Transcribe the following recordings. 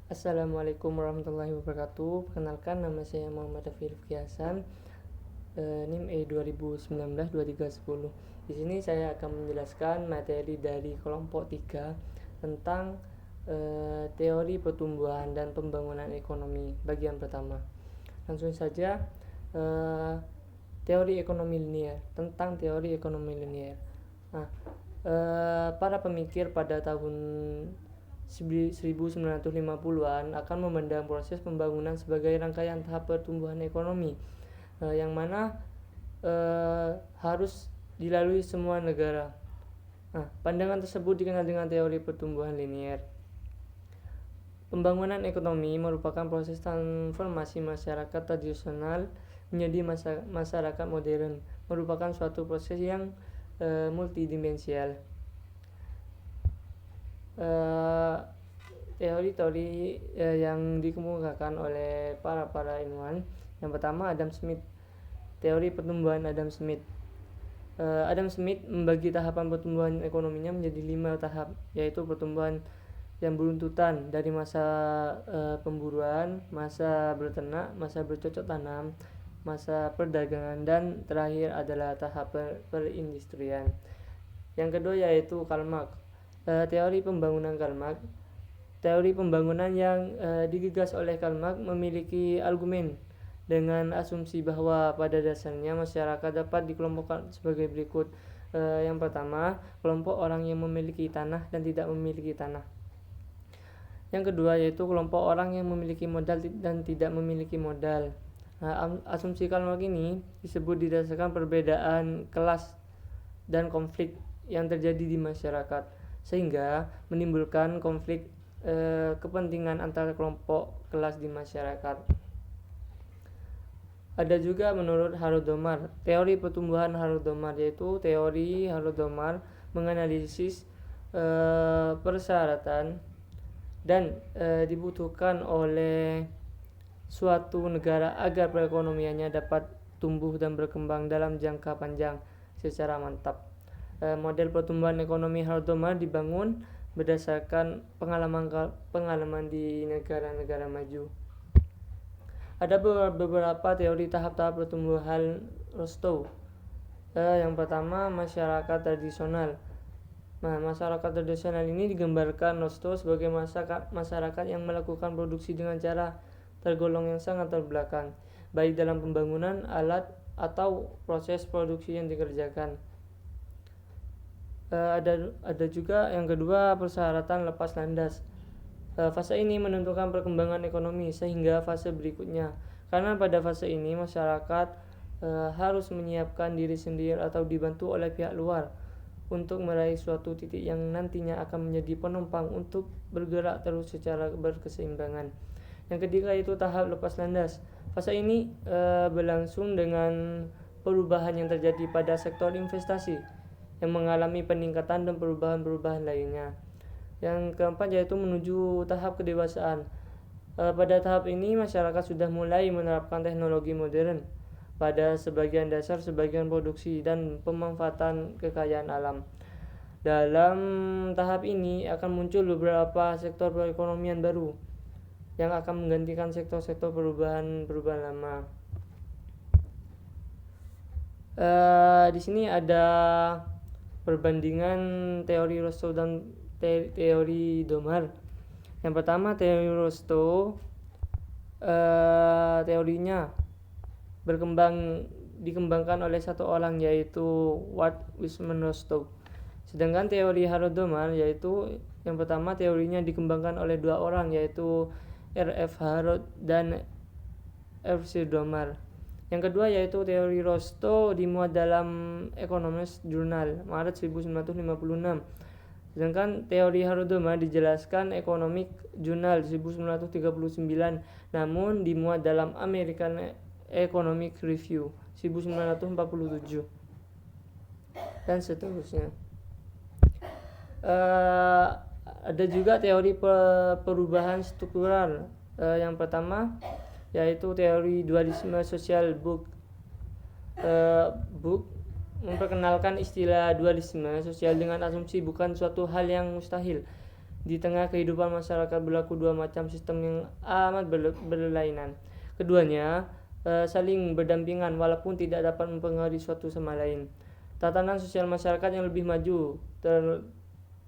Assalamualaikum warahmatullahi wabarakatuh. Perkenalkan, nama saya Muhammad Raffi Rifki Hasan, NIM E 2019-2310. Di sini saya akan menjelaskan materi dari kelompok 3 tentang teori pertumbuhan dan pembangunan ekonomi bagian pertama. Langsung saja, teori ekonomi linier, tentang teori ekonomi linier. Nah, para pemikir pada tahun 1950-an akan memandang proses pembangunan sebagai rangkaian tahap pertumbuhan ekonomi, yang mana harus dilalui semua negara. Nah, pandangan tersebut dikenal dengan teori pertumbuhan linier. Pembangunan ekonomi merupakan proses transformasi masyarakat tradisional menjadi masyarakat modern, merupakan suatu proses yang multidimensial. Teori-teori yang dikemukakan oleh para ilmuwan. Yang pertama, Adam Smith. Teori pertumbuhan Adam Smith. Adam Smith membagi tahapan pertumbuhan ekonominya menjadi 5 tahap, yaitu pertumbuhan yang beruntutan dari masa pemburuan, masa berternak, masa bercocok tanam, masa perdagangan, dan terakhir adalah tahap perindustrian. Yang kedua yaitu Karl Marx. Teori pembangunan Karl Marx. Teori pembangunan yang digagas oleh Karl Marx memiliki argumen dengan asumsi bahwa pada dasarnya masyarakat dapat dikelompokkan sebagai berikut. Yang pertama, kelompok orang yang memiliki tanah dan tidak memiliki tanah. Yang kedua yaitu kelompok orang yang memiliki modal dan tidak memiliki modal. Nah, asumsi Karl Marx ini disebut didasarkan perbedaan kelas dan konflik yang terjadi di masyarakat, sehingga menimbulkan konflik kepentingan antara kelompok kelas di masyarakat. Ada juga menurut Holodomor, teori pertumbuhan Holodomor, yaitu teori Holodomor menganalisis persyaratan dan dibutuhkan oleh suatu negara agar perekonomiannya dapat tumbuh dan berkembang dalam jangka panjang secara mantap. Model pertumbuhan ekonomi Holodomor dibangun berdasarkan pengalaman di negara-negara maju. Ada beberapa teori tahap-tahap pertumbuhan Rostow. Yang pertama, masyarakat tradisional. Nah, masyarakat tradisional ini digambarkan Rostow sebagai masyarakat yang melakukan produksi dengan cara tergolong yang sangat terbelakang, baik dalam pembangunan alat atau proses produksi yang dikerjakan. Ada juga yang kedua, persyaratan lepas landas. Fase ini menentukan perkembangan ekonomi sehingga fase berikutnya, karena pada fase ini masyarakat harus menyiapkan diri sendiri atau dibantu oleh pihak luar untuk meraih suatu titik yang nantinya akan menjadi penopang untuk bergerak terus secara berkeseimbangan. Yang ketiga itu tahap lepas landas. Fase ini berlangsung dengan perubahan yang terjadi pada sektor investasi yang mengalami peningkatan dan perubahan-perubahan lainnya. Yang keempat yaitu menuju tahap kedewasaan. Pada tahap ini masyarakat sudah mulai menerapkan teknologi modern pada sebagian dasar, sebagian produksi, dan pemanfaatan kekayaan alam. Dalam tahap ini akan muncul beberapa sektor perekonomian baru yang akan menggantikan sektor-sektor perubahan lama. Di sini ada perbandingan teori Rostow dan teori Domar. Yang pertama, teori Rostow, teorinya dikembangkan oleh satu orang, yaitu Ward Wisman Rostow. Sedangkan teori Holodomor, yaitu yang pertama teorinya dikembangkan oleh dua orang, yaitu R.F. Harrod dan R.C. Domar. Yang kedua yaitu teori Rostow dimuat dalam Economist Journal Maret 1956. Sedangkan teori Holodomor dijelaskan Economic Journal 1939, namun dimuat dalam American Economic Review 1947 dan seterusnya. Ada juga teori perubahan struktural. Yang pertama yaitu teori dualisme sosial. Book memperkenalkan istilah dualisme sosial dengan asumsi bukan suatu hal yang mustahil Di tengah kehidupan masyarakat berlaku dua macam sistem yang amat berlainan. Keduanya saling berdampingan walaupun tidak dapat mempengaruhi suatu sama lain. Tatanan sosial masyarakat yang lebih maju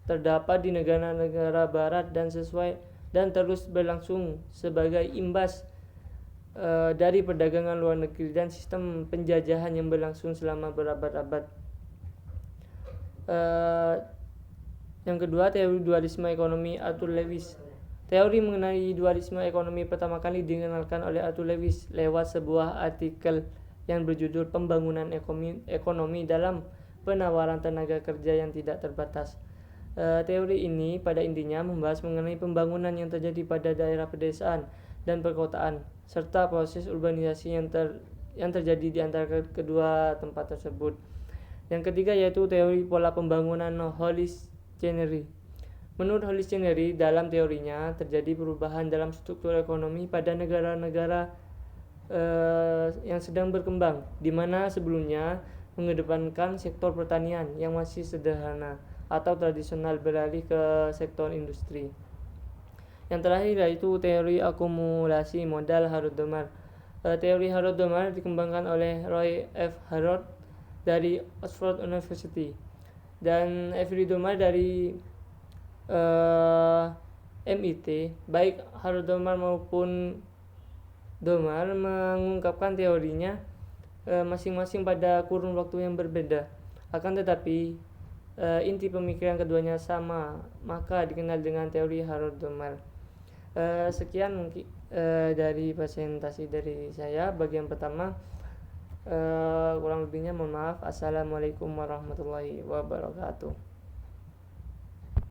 terdapat di negara-negara barat dan terus berlangsung sebagai imbas dari perdagangan luar negeri dan sistem penjajahan yang berlangsung selama berabad-abad. Yang kedua, teori dualisme ekonomi Arthur Lewis. Teori mengenai dualisme ekonomi pertama kali dikenalkan oleh Arthur Lewis lewat sebuah artikel yang berjudul Pembangunan Ekonomi dalam Penawaran Tenaga Kerja yang Tidak Terbatas. Teori ini pada intinya membahas mengenai pembangunan yang terjadi pada daerah pedesaan dan perkotaan, serta proses urbanisasi yang terjadi di antara kedua tempat tersebut. Yang ketiga yaitu teori pola pembangunan Hollis Chenery. Menurut Hollis Chenery, dalam teorinya terjadi perubahan dalam struktur ekonomi pada negara-negara yang sedang berkembang, di mana sebelumnya mengedepankan sektor pertanian yang masih sederhana atau tradisional beralih ke sektor industri. Yang terakhir yaitu teori akumulasi modal Harrod-Domar. Teori Harrod-Domar dikembangkan oleh Roy F. Harrod dari Oxford University dan Avery Domar dari MIT. Baik Harrod-Domar maupun Domar mengungkapkan teorinya masing-masing pada kurun waktu yang berbeda. Akan tetapi inti pemikiran keduanya sama, maka dikenal dengan teori Harrod-Domar. Sekian mungkin dari presentasi dari saya bagian pertama. Kurang lebihnya mohon maaf. Assalamualaikum warahmatullahi wabarakatuh.